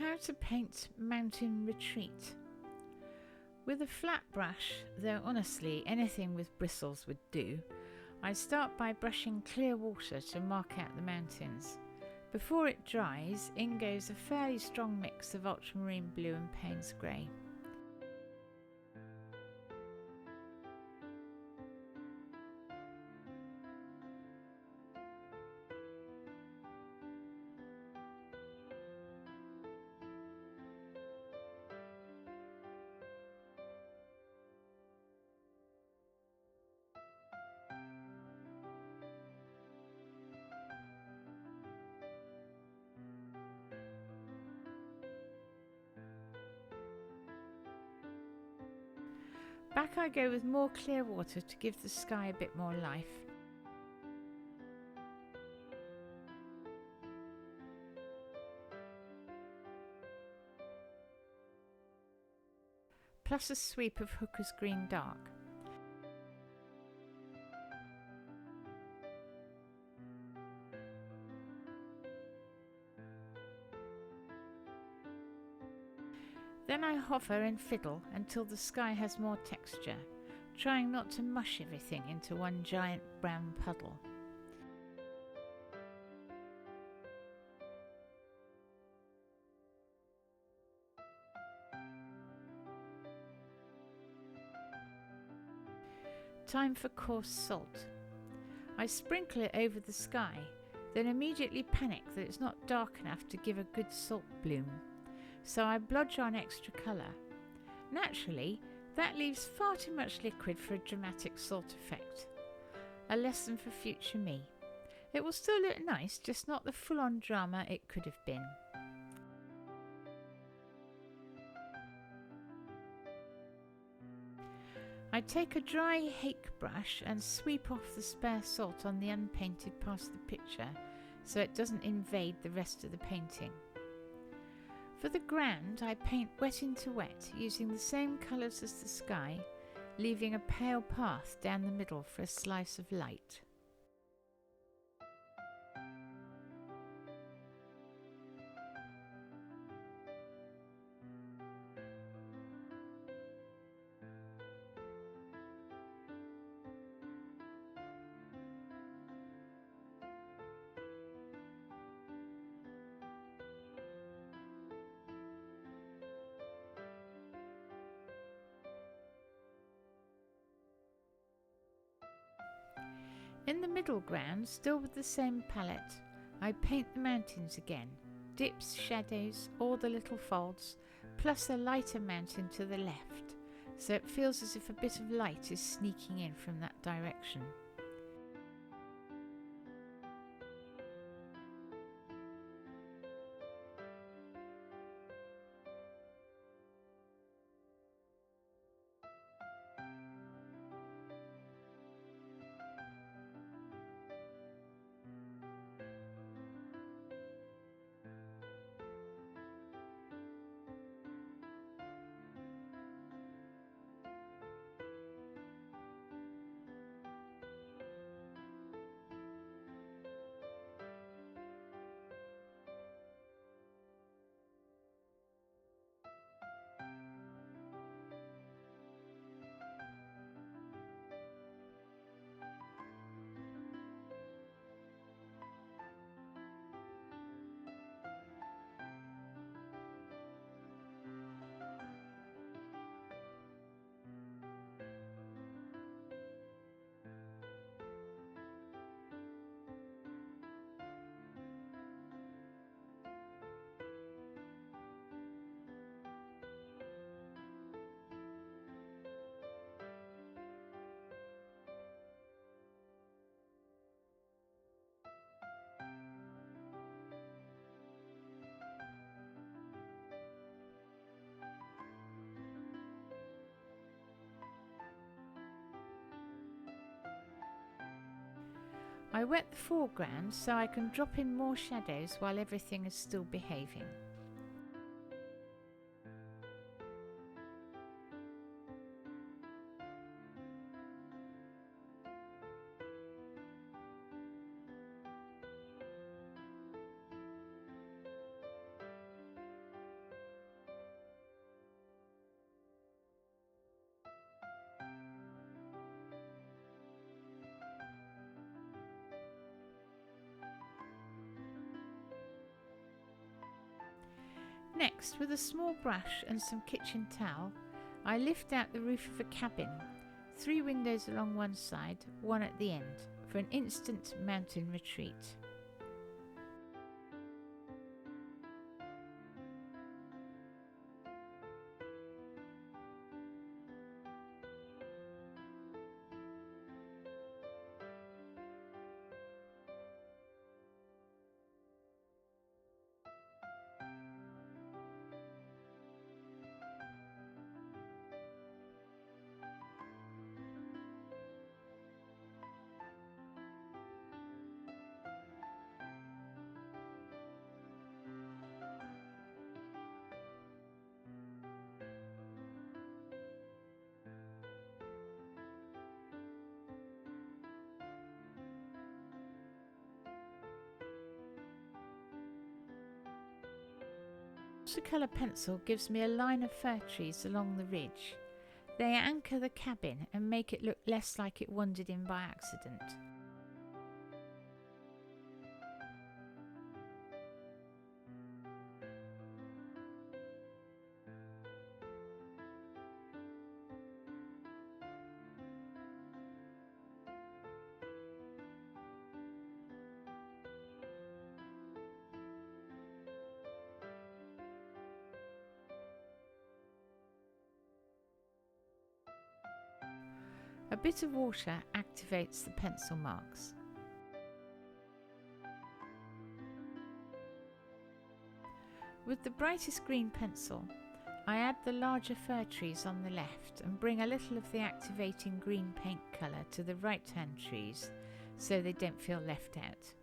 How to paint Mountain Retreat. With a flat brush, though honestly anything with bristles would do, I start by brushing clear water to mark out the mountains. Before it dries, in goes a fairly strong mix of ultramarine blue and Payne's grey. Back I go with more clear water to give the sky a bit more life. Plus a sweep of Hooker's Green Dark. Then I hover and fiddle until the sky has more texture, trying not to mush everything into one giant brown puddle. Time for coarse salt. I sprinkle it over the sky, then immediately panic that it's not dark enough to give a good salt bloom. So I blodge on extra colour. Naturally, that leaves far too much liquid for a dramatic salt effect. A lesson for future me. It will still look nice, just not the full-on drama it could have been. I take a dry hake brush and sweep off the spare salt on the unpainted part of the picture so it doesn't invade the rest of the painting. For the ground, I paint wet into wet, using the same colours as the sky, leaving a pale path down the middle for a slice of light. In the middle ground, still with the same palette, I paint the mountains again, dips, shadows, all the little folds, plus a lighter mountain to the left, so it feels as if a bit of light is sneaking in from that direction. I wet the foreground so I can drop in more shadows while everything is still behaving. Next, with a small brush and some kitchen towel, I lift out the roof of a cabin, 3 windows along one side, 1 at the end, for an instant mountain retreat. Watercolour pencil gives me a line of fir trees along the ridge. They anchor the cabin and make it look less like it wandered in by accident. A bit of water activates the pencil marks. With the brightest green pencil, I add the larger fir trees on the left and bring a little of the activating green paint colour to the right-hand trees so they don't feel left out.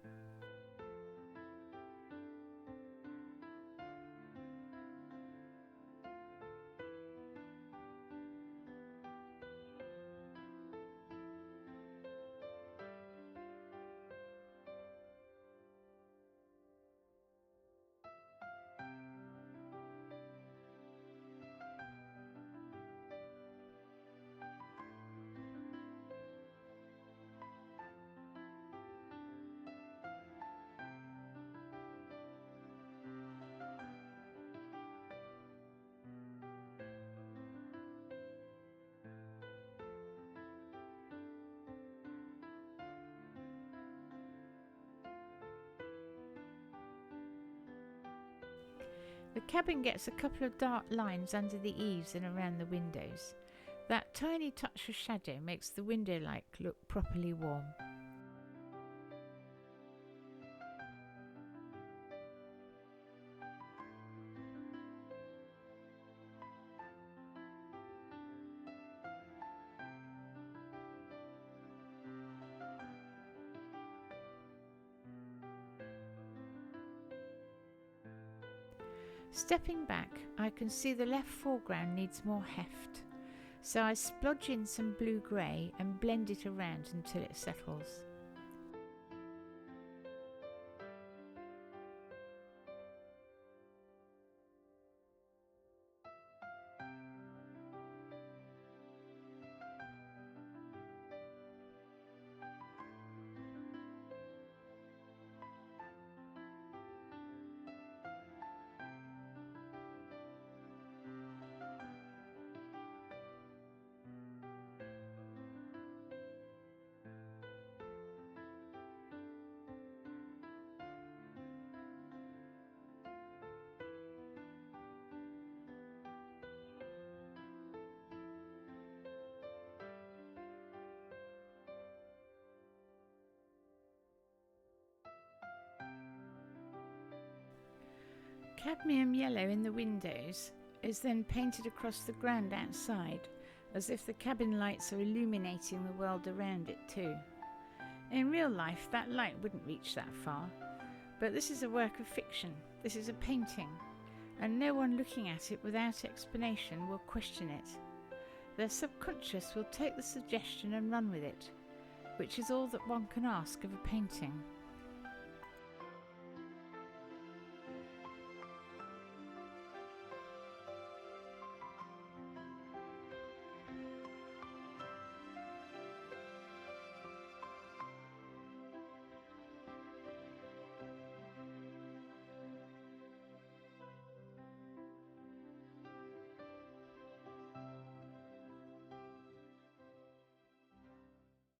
The cabin gets a couple of dark lines under the eaves and around the windows. That tiny touch of shadow makes the window light look properly warm. Stepping back, I can see the left foreground needs more heft, so I splodge in some blue-grey and blend it around until it settles. Cadmium yellow in the windows is then painted across the ground outside, as if the cabin lights are illuminating the world around it too. In real life, that light wouldn't reach that far, but this is a work of fiction, this is a painting, and no one looking at it without explanation will question it. Their subconscious will take the suggestion and run with it, which is all that one can ask of a painting.